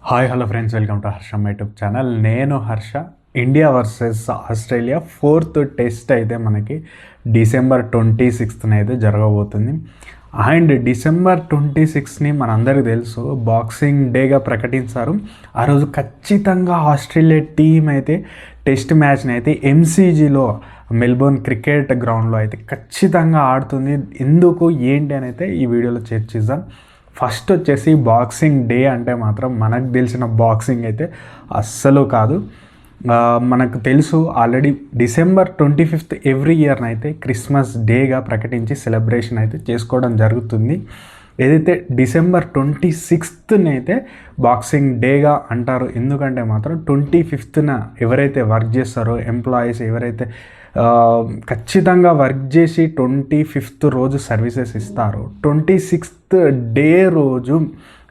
Hi hello friends, welcome to Harsha YouTube channel. నేను Harsha. India versus Australia 4th test అయితే మనకి December 26న అయితే జరగబోతుంది. అండ్ డిసెంబర్ 26ని మనందరికీ తెలుసు బాక్సింగ్ డేగా ప్రకటించారు. ఆ రోజు ఖచ్చితంగా ఆస్ట్రేలియా టీం అయితే టెస్ట్ మ్యాచ్ని అయితే ఎంసీజీలో మెల్బోర్న్ క్రికెట్ గ్రౌండ్లో అయితే ఖచ్చితంగా ఆడుతుంది. ఎందుకు ఏంటి అని అయితే ఈ వీడియోలో చర్చిద్దాం. ఫస్ట్ వచ్చేసి బాక్సింగ్ డే అంటే మాత్రం మనకు తెలిసిన బాక్సింగ్ అయితే అస్సలు కాదు. మనకు తెలుసు ఆల్రెడీ డిసెంబర్ 25th ఎవ్రీ ఇయర్ని అయితే క్రిస్మస్ డేగా ప్రకటించి సెలబ్రేషన్ అయితే చేసుకోవడం జరుగుతుంది. ఏదైతే డిసెంబర్ 26th అయితే బాక్సింగ్ డేగా అంటారు. ఎందుకంటే మాత్రం 25th ఎవరైతే వర్క్ చేస్తారో ఎంప్లాయీస్ ఎవరైతే ఖచ్చితంగా వర్క్ చేసి 25th రోజు సర్వీసెస్ ఇస్తారో 26th డే రోజు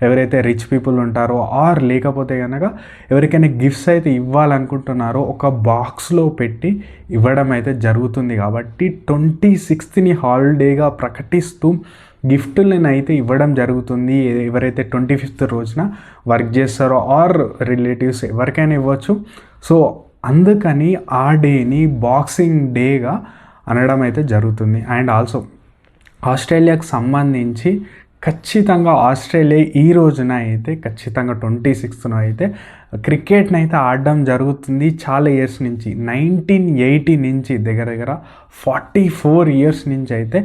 ఎవరైతే రిచ్ పీపుల్ ఉంటారో ఆర్ లేకపోతే కనుక ఎవరికైనా గిఫ్ట్స్ అయితే ఇవ్వాలనుకుంటున్నారో ఒక బాక్స్లో పెట్టి ఇవ్వడం అయితే జరుగుతుంది. కాబట్టి 26th హాలిడేగా ప్రకటిస్తూ గిఫ్ట్లను అయితే ఇవ్వడం జరుగుతుంది. ఎవరైతే 25th రోజున వర్క్ చేస్తారో ఆర్ రిలేటివ్స్ ఎవరికైనా ఇవ్వచ్చు. సో అందుకని ఆ డేని బాక్సింగ్ డేగా అనడం అయితే జరుగుతుంది. అండ్ ఆల్సో ఆస్ట్రేలియాకు సంబంధించి ఖచ్చితంగా ఆస్ట్రేలియా ఈ రోజున అయితే ఖచ్చితంగా 26th అయితే క్రికెట్ని అయితే ఆడడం జరుగుతుంది. చాలా ఇయర్స్ నుంచి 1980 నుంచి దగ్గర 44 ఇయర్స్ నుంచి అయితే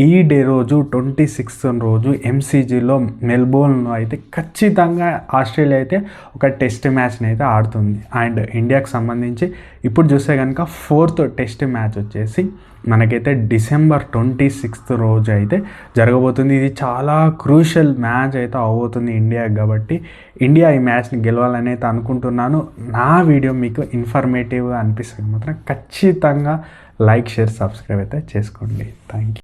ఈ డే రోజు 26th రోజు ఎంసీజీలో మెల్బోర్న్లో అయితే ఖచ్చితంగా ఆస్ట్రేలియా అయితే ఒక టెస్ట్ మ్యాచ్ని అయితే ఆడుతుంది. అండ్ ఇండియాకి సంబంధించి ఇప్పుడు చూస్తే కనుక 4th టెస్ట్ మ్యాచ్ వచ్చేసి మనకైతే డిసెంబర్ 26th రోజు అయితే జరగబోతుంది. ఇది చాలా క్రూషియల్ మ్యాచ్ అయితే అవబోతుంది ఇండియాకి. కాబట్టి ఇండియా ఈ మ్యాచ్ని గెలవాలని అయితే అనుకుంటున్నాను. నా వీడియో మీకు ఇన్ఫర్మేటివ్గా అనిపిస్తుంది మాత్రం ఖచ్చితంగా లైక్, షేర్, సబ్స్క్రైబ్ అయితే చేసుకోండి. Thank you.